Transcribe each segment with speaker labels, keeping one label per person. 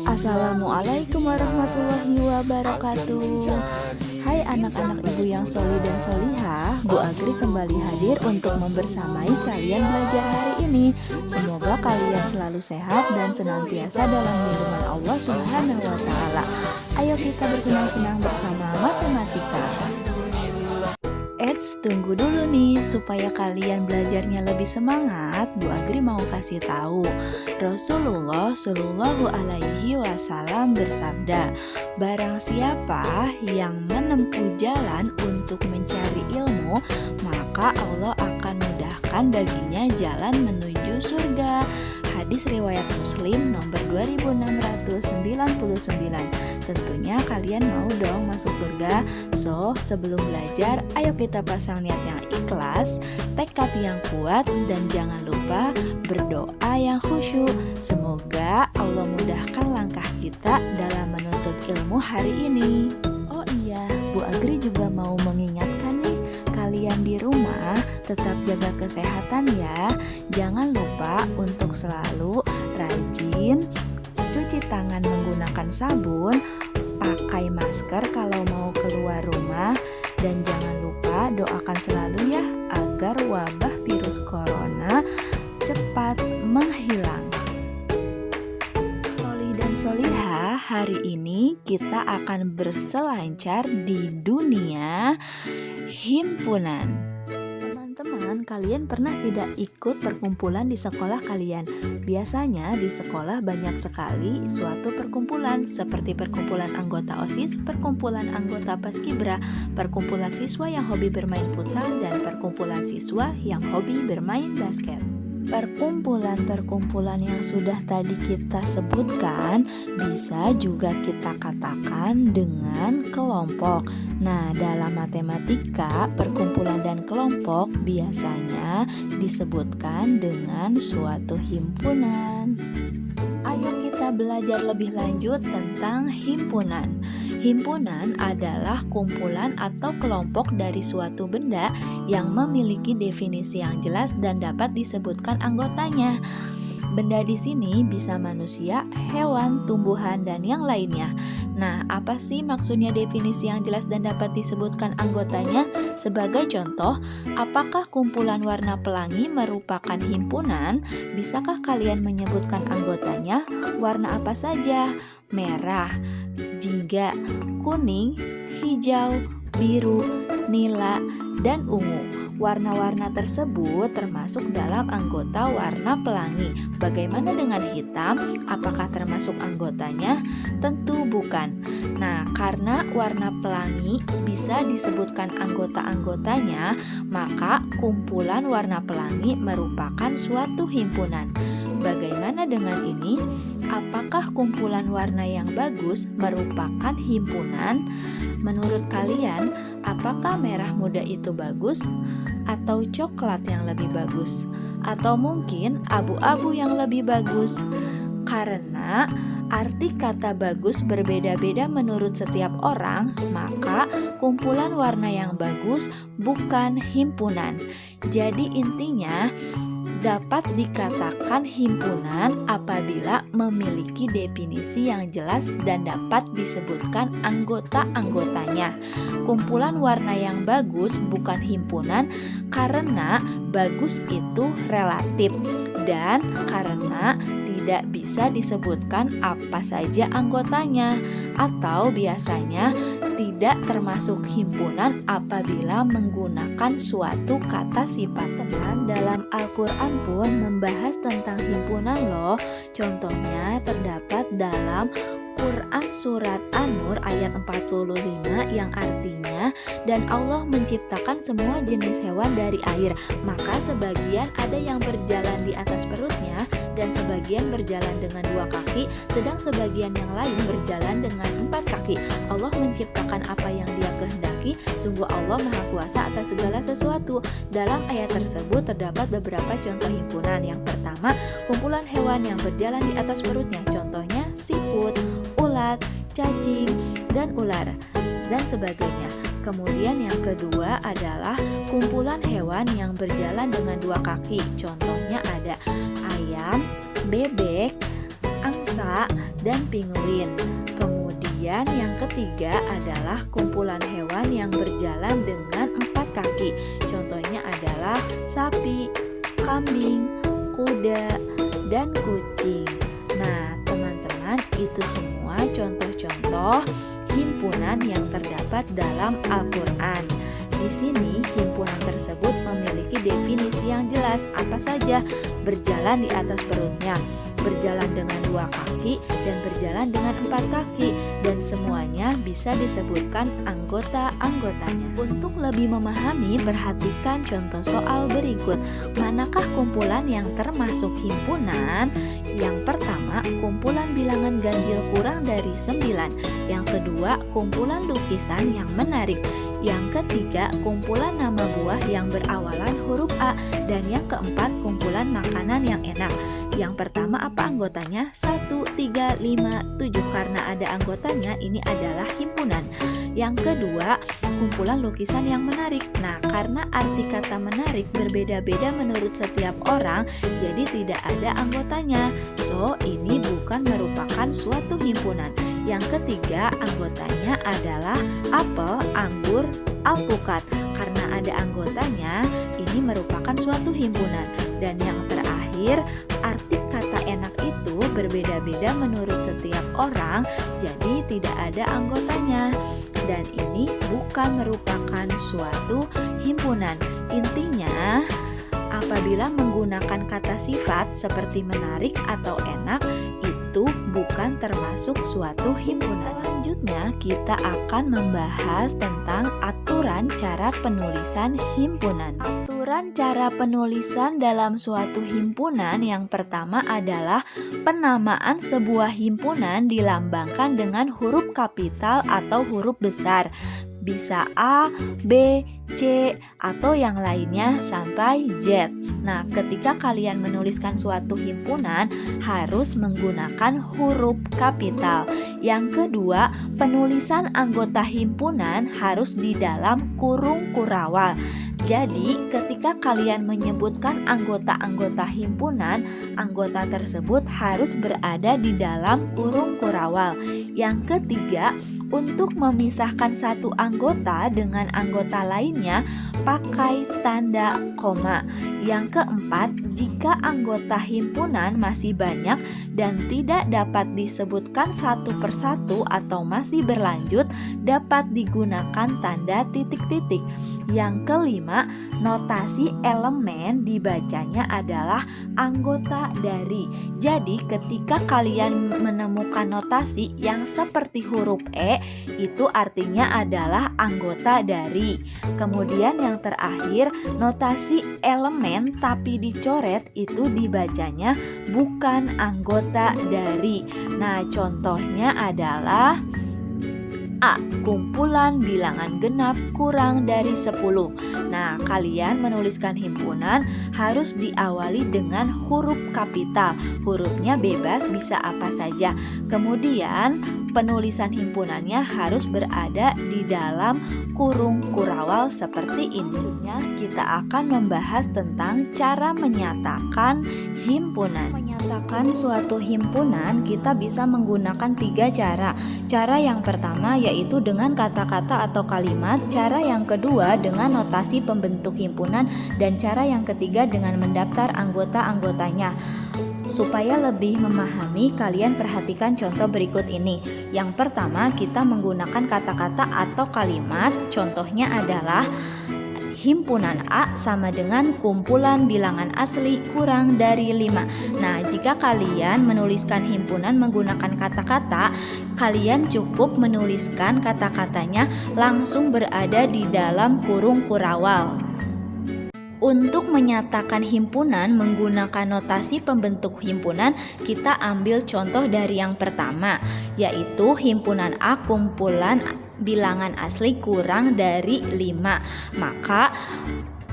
Speaker 1: Assalamualaikum warahmatullahi wabarakatuh. Hai anak-anak ibu yang soli dan solihah, Bu Agri kembali hadir untuk membersamai kalian belajar hari ini. Semoga kalian selalu sehat dan senantiasa dalam lindungan Allah Subhanahu wa Ta'ala. Ayo kita bersenang-senang bersama matematika. Tunggu dulu nih, supaya kalian belajarnya lebih semangat, Bu Agri mau kasih tahu. Rasulullah Shallallahu Alaihi Wasallam bersabda, barang siapa yang menempuh jalan untuk mencari ilmu, maka Allah akan mudahkan baginya jalan menuju surga. Hadis riwayat Muslim nomor 2699. Tentunya kalian mau dong masuk surga. So, sebelum belajar, ayo kita pasang niat yang ikhlas, tekad yang kuat, dan jangan lupa berdoa yang khusyuk. Semoga Allah mudahkan langkah kita dalam menuntut ilmu hari ini. Oh iya, Bu Agri juga mau mengingatkan nih, kalian di rumah tetap jaga kesehatan ya. Jangan lupa untuk selalu rajin cuci tangan menggunakan sabun, pakai masker kalau mau keluar rumah, dan jangan lupa doakan selalu ya agar wabah virus corona cepat menghilang. Soli dan solihah, hari ini kita akan berselancar di dunia himpunan. Teman-teman, kalian pernah tidak ikut perkumpulan di sekolah kalian? Biasanya di sekolah banyak sekali suatu perkumpulan, seperti perkumpulan anggota OSIS, perkumpulan anggota Paskibra, perkumpulan siswa yang hobi bermain futsal, dan perkumpulan siswa yang hobi bermain basket. Perkumpulan-perkumpulan yang sudah tadi kita sebutkan bisa juga kita katakan dengan kelompok. Nah, dalam matematika, perkumpulan dan kelompok biasanya disebutkan dengan suatu himpunan. Ayo kita belajar lebih lanjut tentang himpunan. Himpunan adalah kumpulan atau kelompok dari suatu benda yang memiliki definisi yang jelas dan dapat disebutkan anggotanya. Benda di sini bisa manusia, hewan, tumbuhan, dan yang lainnya. Nah, apa sih maksudnya definisi yang jelas dan dapat disebutkan anggotanya? Sebagai contoh, apakah kumpulan warna pelangi merupakan himpunan? Bisakah kalian menyebutkan anggotanya? Warna apa saja? Merah, jingga, kuning, hijau, biru, nila, dan ungu. Warna-warna tersebut termasuk dalam anggota warna pelangi. Bagaimana dengan hitam? Apakah termasuk anggotanya? Tentu bukan. Nah, karena warna pelangi bisa disebutkan anggota-anggotanya, maka kumpulan warna pelangi merupakan suatu himpunan. Bagaimana dengan ini? Apakah kumpulan warna yang bagus merupakan himpunan? Menurut kalian, apakah merah muda itu bagus? Atau coklat yang lebih bagus? Atau mungkin abu-abu yang lebih bagus? Karena arti kata bagus berbeda-beda menurut setiap orang, maka kumpulan warna yang bagus bukan himpunan. Jadi intinya, dapat dikatakan himpunan apabila memiliki definisi yang jelas dan dapat disebutkan anggota-anggotanya. Kumpulan warna yang bagus bukan himpunan karena bagus itu relatif dan karena tidak bisa disebutkan apa saja anggotanya, atau biasanya tidak termasuk himpunan apabila menggunakan suatu kata sifat. Teman, dalam Al-Quran pun membahas tentang himpunan loh. Contohnya terdapat dalam Quran Surat An-Nur ayat 45 yang artinya, dan Allah menciptakan semua jenis hewan dari air, maka sebagian ada yang berjalan di atas perutnya dan sebagian berjalan dengan 2 kaki, sedang sebagian yang lain berjalan dengan 4 kaki. Allah menciptakan apa yang Dia kehendaki, sungguh Allah Maha Kuasa atas segala sesuatu. Dalam ayat tersebut terdapat beberapa contoh himpunan. Yang pertama, kumpulan hewan yang berjalan di atas perutnya, contohnya siput, ulat, cacing, dan ular, dan sebagainya. Kemudian yang kedua adalah kumpulan hewan yang berjalan dengan 2 kaki. Contohnya ada ayam, bebek, unta, dan penguin. Kemudian yang ketiga adalah kumpulan hewan yang berjalan dengan 4 kaki. Contohnya adalah sapi, kambing, kuda, dan kucing. Nah, teman-teman, itu semua contoh-contoh himpunan yang terdapat dalam Al-Quran. Di sini himpunan tersebut memiliki definisi yang jelas. Apa saja? Berjalan di atas perutnya, berjalan dengan 2 kaki, dan berjalan dengan 4 kaki, dan semuanya bisa disebutkan anggota-anggotanya. Untuk lebih memahami, perhatikan contoh soal berikut. Manakah kumpulan yang termasuk himpunan? Yang pertama, kumpulan bilangan ganjil kurang dari 9. Yang kedua, kumpulan lukisan yang menarik. Yang ketiga, kumpulan nama buah yang berawalan huruf A. Dan yang keempat, kumpulan makanan yang enak. Yang pertama, apa anggotanya? 1, 3, 5, 7. Karena ada anggotanya, ini adalah himpunan. Yang kedua, kumpulan lukisan yang menarik. Nah, karena arti kata menarik berbeda-beda menurut setiap orang, jadi tidak ada anggotanya. So, ini bukan merupakan suatu himpunan. Yang ketiga, anggotanya adalah apel, anggur, alpukat. Karena ada anggotanya, ini merupakan suatu himpunan. Dan yang terakhir, arti kata enak itu berbeda-beda menurut setiap orang, jadi tidak ada anggotanya. Dan ini bukan merupakan suatu himpunan. Intinya, apabila menggunakan kata sifat seperti menarik atau enak, itu bukan termasuk suatu himpunan. Selanjutnya, kita akan membahas tentang aturan cara penulisan himpunan. Aturan cara penulisan dalam suatu himpunan yang pertama adalah penamaan sebuah himpunan dilambangkan dengan huruf kapital atau huruf besar. Bisa A, B, C, atau yang lainnya sampai Z. Nah, ketika kalian menuliskan suatu himpunan, harus menggunakan huruf kapital. Yang kedua, penulisan anggota himpunan harus di dalam kurung kurawal. Jadi, ketika kalian menyebutkan anggota-anggota himpunan, anggota tersebut harus berada di dalam kurung kurawal. Yang ketiga, untuk memisahkan satu anggota dengan anggota lainnya, pakai tanda koma. Yang keempat, jika anggota himpunan masih banyak dan tidak dapat disebutkan satu persatu atau masih berlanjut, dapat digunakan tanda titik-titik. Yang kelima, notasi elemen dibacanya adalah anggota dari. Jadi, ketika kalian menemukan notasi yang seperti huruf E, itu artinya adalah anggota dari. Kemudian yang terakhir, notasi elemen tapi dicoret itu dibacanya bukan anggota dari. Nah, contohnya adalah A. Kumpulan bilangan genap kurang dari 10. Nah, kalian menuliskan himpunan harus diawali dengan huruf kapital. Hurufnya bebas, bisa apa saja. Kemudian penulisan himpunannya harus berada di dalam kurung kurawal seperti ini. Kita akan membahas tentang cara menyatakan himpunan. Menyatakan suatu himpunan kita bisa menggunakan 3 cara. Cara yang pertama yaitu dengan kata-kata atau kalimat, cara yang kedua dengan notasi pembentuk himpunan, dan cara yang ketiga dengan mendaftar anggota-anggotanya. Supaya lebih memahami, kalian perhatikan contoh berikut ini. Yang pertama, kita menggunakan kata-kata atau kalimat. Contohnya adalah himpunan A sama dengan kumpulan bilangan asli kurang dari 5. Nah, jika kalian menuliskan himpunan menggunakan kata-kata, kalian cukup menuliskan kata-katanya langsung berada di dalam kurung kurawal. Untuk menyatakan himpunan menggunakan notasi pembentuk himpunan, kita ambil contoh dari yang pertama, yaitu himpunan A kumpulan bilangan asli kurang dari 5. Maka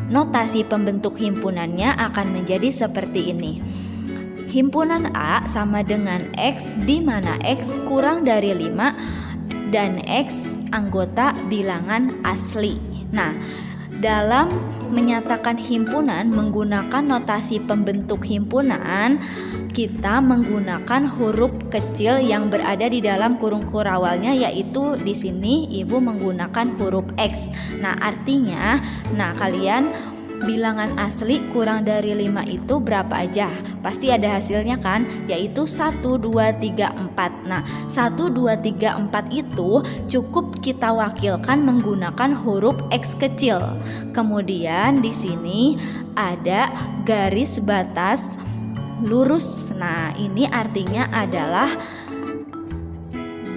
Speaker 1: notasi pembentuk himpunannya akan menjadi seperti ini. Himpunan A sama dengan X, di mana X kurang dari 5 dan X anggota bilangan asli. Nah, Dalam menyatakan himpunan menggunakan notasi pembentuk himpunan, kita menggunakan huruf kecil yang berada di dalam kurung awalnya, yaitu di sini Ibu menggunakan huruf X. Nah, artinya, kalian bilangan asli kurang dari 5 itu berapa aja? Pasti ada hasilnya kan? Yaitu 1, 2, 3, 4. Nah, 1, 2, 3, 4 itu cukup kita wakilkan menggunakan huruf X kecil. Kemudian di sini ada garis batas lurus. Nah, ini artinya adalah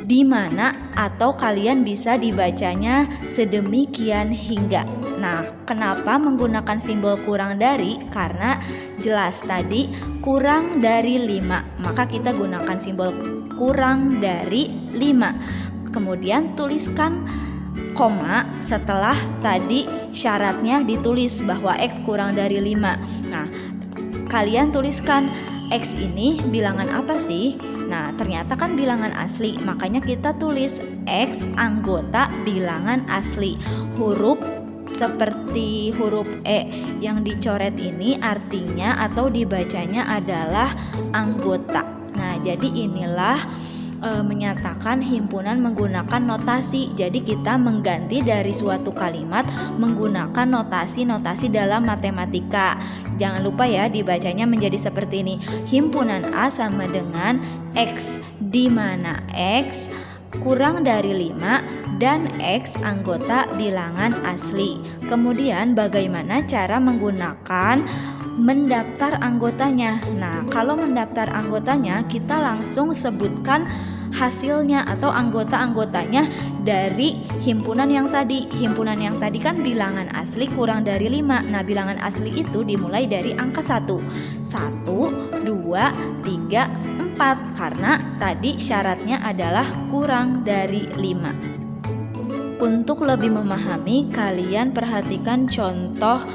Speaker 1: di mana atau kalian bisa dibacanya sedemikian hingga. Nah, kenapa menggunakan simbol kurang dari? Karena jelas tadi kurang dari 5, maka kita gunakan simbol kurang dari 5. Kemudian tuliskan koma setelah tadi syaratnya ditulis bahwa X kurang dari 5. Nah, kalian tuliskan X ini bilangan apa sih? Nah, ternyata kan bilangan asli, makanya kita tulis X anggota bilangan asli. Huruf seperti huruf E yang dicoret ini artinya atau dibacanya adalah anggota. Nah, jadi inilah menyatakan himpunan menggunakan notasi. Jadi kita mengganti dari suatu kalimat menggunakan notasi-notasi dalam matematika. Jangan lupa ya dibacanya menjadi seperti ini. Himpunan A sama dengan X, di mana X kurang dari 5 dan X anggota bilangan asli. Kemudian bagaimana cara menggunakan mendaftar anggotanya? Nah, kalau mendaftar anggotanya kita langsung sebutkan hasilnya atau anggota-anggotanya dari himpunan yang tadi. Himpunan yang tadi kan bilangan asli kurang dari 5. Nah, bilangan asli itu dimulai dari angka 1. 1, 2, 3, 4 karena tadi syaratnya adalah kurang dari 5. Untuk lebih memahami, kalian perhatikan contoh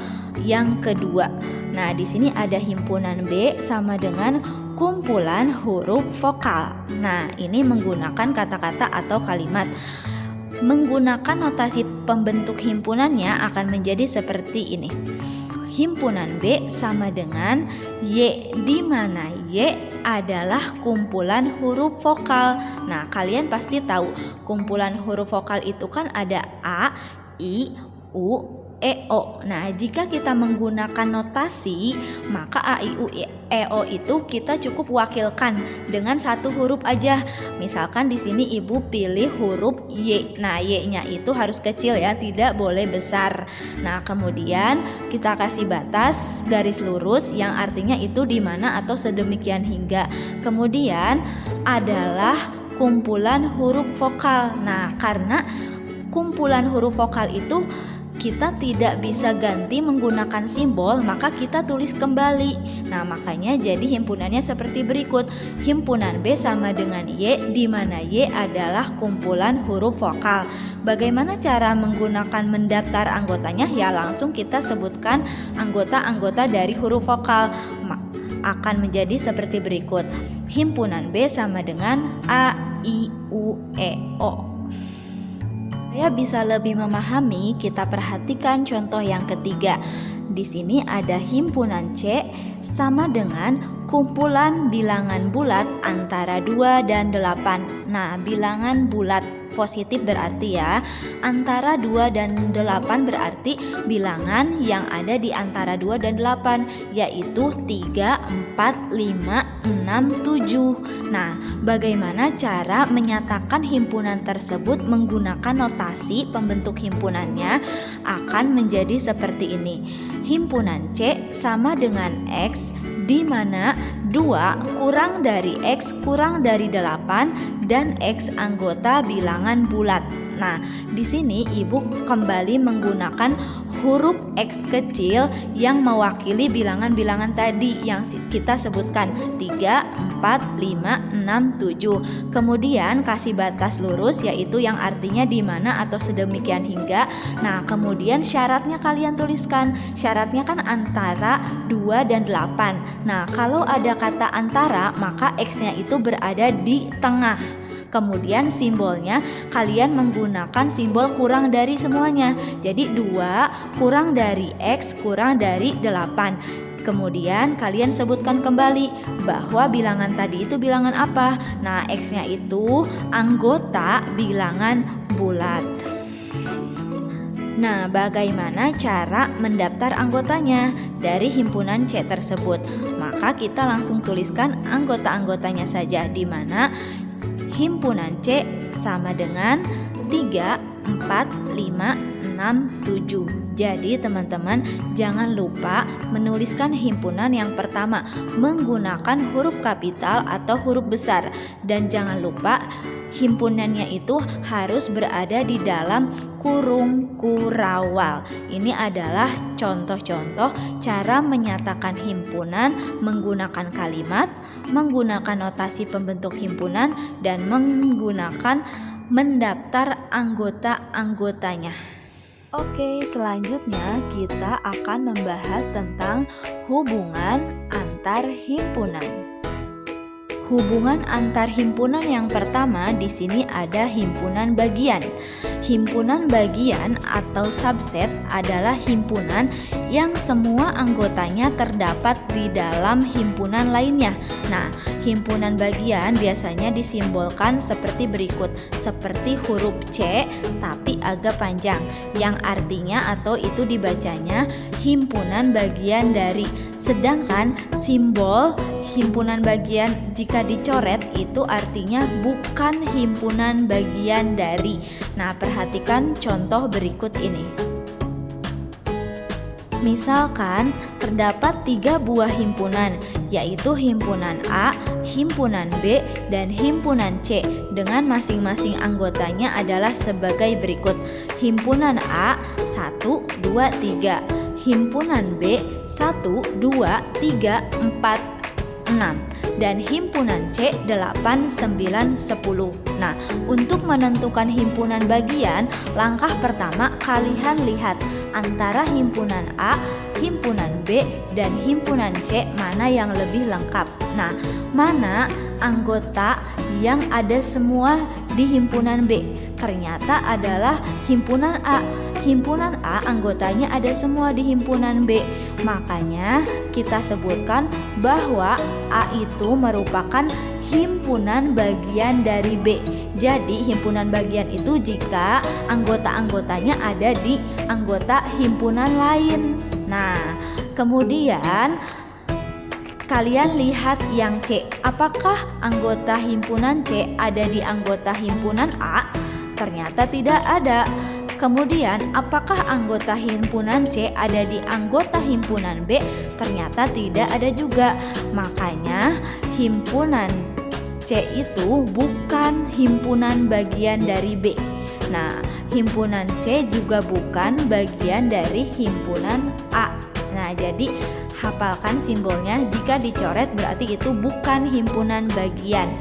Speaker 1: yang kedua. Nah, di sini ada himpunan B sama dengan kumpulan huruf vokal. Nah, ini menggunakan kata-kata atau kalimat. Menggunakan notasi pembentuk himpunannya akan menjadi seperti ini. Himpunan B sama dengan Y, di mana Y adalah kumpulan huruf vokal. Nah, kalian pasti tahu kumpulan huruf vokal itu kan ada A, I, U, E, O. Nah, jika kita menggunakan notasi, maka A, I, U, E, O itu kita cukup wakilkan dengan satu huruf aja. Misalkan di sini Ibu pilih huruf Y. Nah, Y-nya itu harus kecil ya, tidak boleh besar. Nah, kemudian kita kasih batas garis lurus yang artinya itu di mana atau sedemikian hingga. Kemudian adalah kumpulan huruf vokal. Nah, karena kumpulan huruf vokal itu kita tidak bisa ganti menggunakan simbol, maka kita tulis kembali. Nah, makanya jadi himpunannya seperti berikut. Himpunan B sama dengan Y, di mana Y adalah kumpulan huruf vokal. Bagaimana cara menggunakan mendaftar anggotanya? Ya, langsung kita sebutkan anggota-anggota dari huruf vokal. Akan menjadi seperti berikut. Himpunan B sama dengan A, I, U, E, O. Supaya bisa lebih memahami, kita perhatikan contoh yang ketiga. Di sini ada himpunan C sama dengan kumpulan bilangan bulat antara 2 dan 8. Nah, bilangan bulat positif berarti ya, antara 2 dan 8 berarti bilangan yang ada di antara 2 dan 8, yaitu 3, 4, 5, 6, 7. Nah, bagaimana cara menyatakan himpunan tersebut menggunakan notasi pembentuk himpunannya? Akan menjadi seperti ini. Himpunan C sama dengan X, di mana 2 kurang dari X kurang dari 8 dan X anggota bilangan bulat. Nah, di sini Ibu kembali menggunakan huruf X kecil yang mewakili bilangan-bilangan tadi yang kita sebutkan 3, 4, 5, 6, 7. Kemudian kasih batas lurus yaitu yang artinya di mana atau sedemikian hingga. Nah, kemudian syaratnya kalian tuliskan. Syaratnya kan antara 2 dan 8. Nah, kalau ada kata antara, maka X-nya itu berada di tengah. Kemudian simbolnya kalian menggunakan simbol kurang dari semuanya. Jadi 2 kurang dari X kurang dari 8. Kemudian kalian sebutkan kembali bahwa bilangan tadi itu bilangan apa. Nah, X-nya itu anggota bilangan bulat. Nah, bagaimana cara mendaftar anggotanya dari himpunan C tersebut? Maka kita langsung tuliskan anggota-anggotanya saja, di mana himpunan C sama dengan 3, 4, 5, 6, 7. Jadi teman-teman jangan lupa menuliskan himpunan yang pertama menggunakan huruf kapital atau huruf besar. Dan jangan lupa himpunannya itu harus berada di dalam kurung kurawal. Ini adalah contoh-contoh cara menyatakan himpunan menggunakan kalimat, menggunakan notasi pembentuk himpunan, dan menggunakan mendaftar anggota-anggotanya. Oke, selanjutnya kita akan membahas tentang hubungan antar himpunan. Hubungan antar himpunan yang pertama di sini ada himpunan bagian. Himpunan bagian atau subset adalah himpunan yang semua anggotanya terdapat di dalam himpunan lainnya. Nah, himpunan bagian biasanya disimbolkan seperti berikut, seperti huruf C tapi agak panjang, yang artinya atau itu dibacanya himpunan bagian dari. Sedangkan simbol himpunan bagian jika dicoret itu artinya bukan himpunan bagian dari. Nah, perhatikan contoh berikut ini. Misalkan terdapat 3 buah himpunan, yaitu himpunan A, himpunan B, dan himpunan C, dengan masing-masing anggotanya adalah sebagai berikut. Himpunan A 1, 2, 3. Himpunan B 1, 2, 3, 4, 6. Dan himpunan C 8, 9, 10. Nah, untuk menentukan himpunan bagian, langkah pertama kalian lihat antara himpunan A, himpunan B, dan himpunan C mana yang lebih lengkap. Nah, mana anggota yang ada semua di himpunan B? Ternyata adalah himpunan A. Himpunan A anggotanya ada semua di himpunan B. Makanya kita sebutkan bahwa A itu merupakan himpunan bagian dari B. Jadi himpunan bagian itu jika anggota-anggotanya ada di anggota himpunan lain. Nah, kemudian kalian lihat yang C. Apakah anggota himpunan C ada di anggota himpunan A? Ternyata tidak ada. Kemudian, apakah anggota himpunan C ada di anggota himpunan B? Ternyata tidak ada juga. Makanya, himpunan C itu bukan himpunan bagian dari B. Nah, himpunan C juga bukan bagian dari himpunan A. Nah, jadi hafalkan simbolnya. Jika dicoret berarti itu bukan himpunan bagian.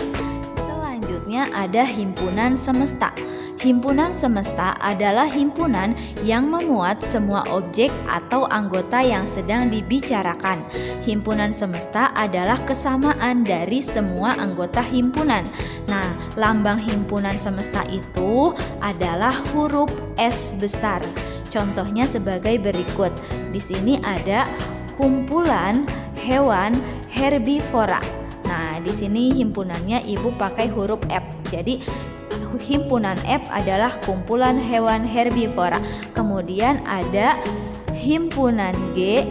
Speaker 1: Selanjutnya ada himpunan semesta. Himpunan semesta adalah himpunan yang memuat semua objek atau anggota yang sedang dibicarakan. Himpunan semesta adalah kesamaan dari semua anggota himpunan. Nah, lambang himpunan semesta itu adalah huruf S besar. Contohnya sebagai berikut. Di sini ada kumpulan hewan herbivora. Nah, di sini himpunannya Ibu pakai huruf F. Jadi himpunan F adalah kumpulan hewan herbivora. Kemudian ada himpunan G,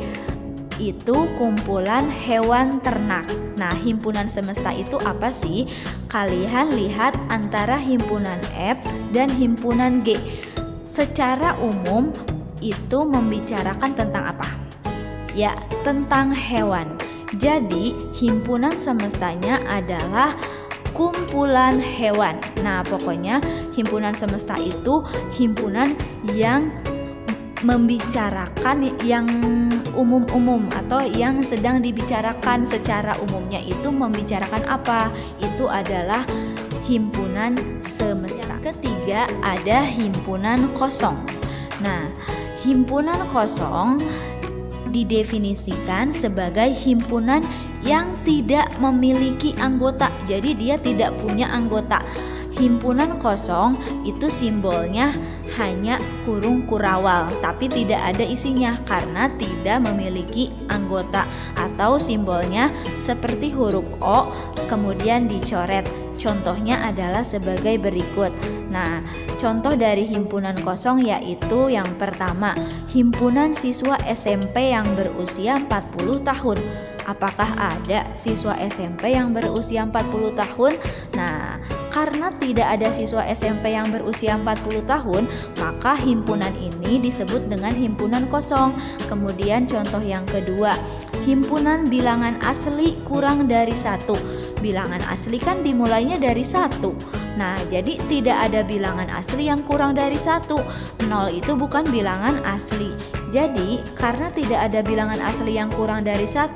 Speaker 1: itu kumpulan hewan ternak. Nah, himpunan semesta itu apa sih? Kalian lihat antara himpunan F dan himpunan G. Secara umum itu membicarakan tentang apa? Ya, tentang hewan. Jadi, himpunan semestanya adalah kumpulan hewan. Nah, pokoknya himpunan semesta itu himpunan yang membicarakan yang umum-umum atau yang sedang dibicarakan secara umumnya itu membicarakan apa? Itu adalah himpunan semesta. Ketiga ada himpunan kosong. Nah, himpunan kosong didefinisikan sebagai himpunan yang tidak memiliki anggota. Jadi dia tidak punya anggota. himpunan kosong itu simbolnya hanya kurung kurawal, tapi tidak ada isinya karena tidak memiliki anggota, atau simbolnya seperti huruf O kemudian dicoret. Contohnya adalah sebagai berikut. Nah, contoh dari himpunan kosong yaitu yang pertama, himpunan siswa SMP yang berusia 40 tahun. Apakah ada siswa SMP yang berusia 40 tahun? Nah, karena tidak ada siswa SMP yang berusia 40 tahun, maka himpunan ini disebut dengan himpunan kosong. Kemudian contoh yang kedua, himpunan bilangan asli kurang dari 1. Bilangan asli kan dimulainya dari 1. Nah, jadi tidak ada bilangan asli yang kurang dari 1. 0 itu bukan bilangan asli. Jadi, karena tidak ada bilangan asli yang kurang dari 1,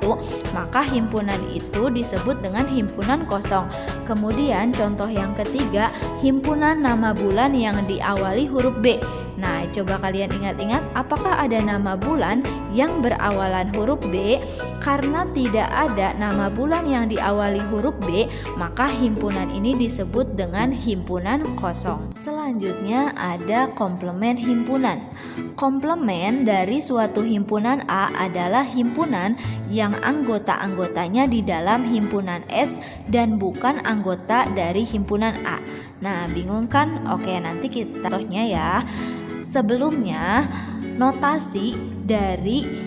Speaker 1: maka himpunan itu disebut dengan himpunan kosong. Kemudian contoh yang ketiga, himpunan nama bulan yang diawali huruf B. Nah, coba kalian ingat-ingat, apakah ada nama bulan yang berawalan huruf B? Karena tidak ada nama bulan yang diawali huruf B, maka himpunan ini disebut dengan himpunan kosong. Selanjutnya ada komplement himpunan. Komplement dari suatu himpunan A adalah himpunan yang anggota-anggotanya di dalam himpunan S dan bukan anggota dari himpunan A. Nah, bingung kan? Oke, nanti kita contohnya ya. Sebelumnya, notasi dari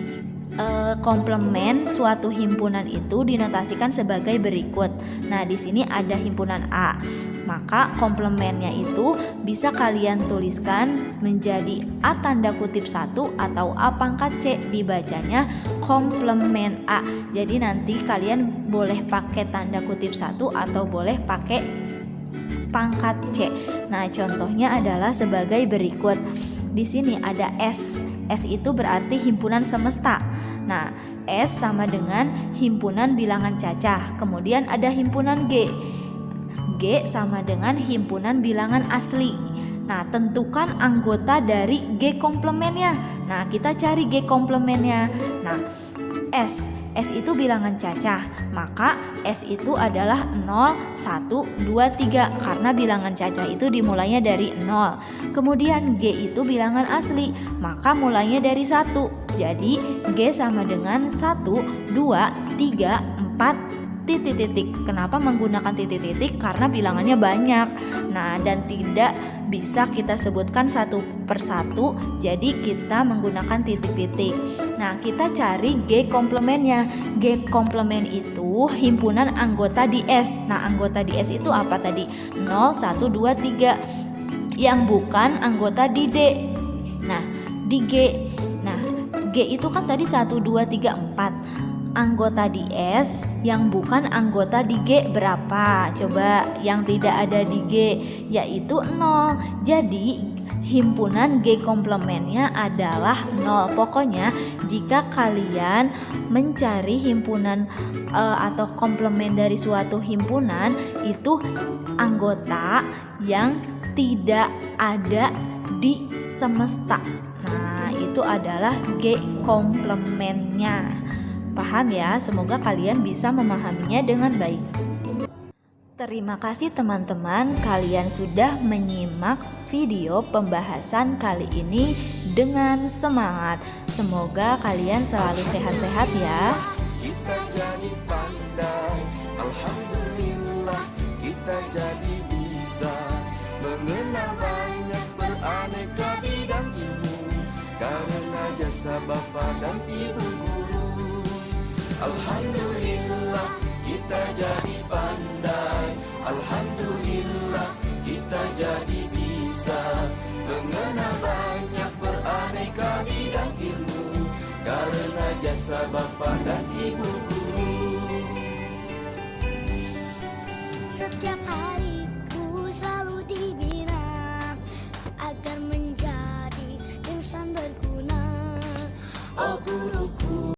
Speaker 1: komplement suatu himpunan itu dinotasikan sebagai berikut. Nah, di sini ada himpunan A. Maka komplementnya itu bisa kalian tuliskan menjadi A tanda kutip 1 atau A pangkat C, dibacanya komplement A. Jadi nanti kalian boleh pakai tanda kutip 1 atau boleh pakai pangkat C. Nah, contohnya adalah sebagai berikut. Di sini ada S. S itu berarti himpunan semesta. Nah, S sama dengan himpunan bilangan cacah. Kemudian ada himpunan G. G sama dengan himpunan bilangan asli. Nah, tentukan anggota dari G komplementnya. Nah, kita cari G komplementnya. Nah, S itu bilangan cacah, maka S itu adalah 0, 1, 2, 3 karena bilangan cacah itu dimulainya dari 0. Kemudian G itu bilangan asli, maka mulainya dari 1. Jadi G sama dengan 1, 2, 3, 4 titik-titik. Kenapa menggunakan titik-titik? Karena bilangannya banyak. Nah, dan tidak bisa kita sebutkan satu persatu, jadi kita menggunakan titik-titik. Nah, kita cari G komplementnya. G komplement itu himpunan anggota di S. Nah, anggota di S itu apa tadi? 0, 1, 2, 3. Yang bukan anggota di D. Nah, di G. Nah, G itu kan tadi 1, 2, 3, 4. Anggota di S yang bukan anggota di G berapa? Coba yang tidak ada di G, yaitu 0. Jadi himpunan G komplementnya adalah 0. Pokoknya jika kalian mencari himpunan atau komplement dari suatu himpunan, itu anggota yang tidak ada di semesta. Nah, itu adalah G komplementnya. Paham ya? Semoga kalian bisa memahaminya dengan baik. Terima kasih teman-teman, kalian sudah menyimak video pembahasan kali ini dengan semangat. Semoga kalian selalu sehat-sehat ya.
Speaker 2: Kita jadi pandai, alhamdulillah kita jadi bisa mengenal banyak beraneka bidang ilmu karena jasa Bapa dan Ibu guru. Alhamdulillah kita jadi pandai, alhamdulillah kita jadi bisa mengenal banyak beraneka bidang ilmu karena jasa Bapa dan Ibu guru.
Speaker 3: Setiap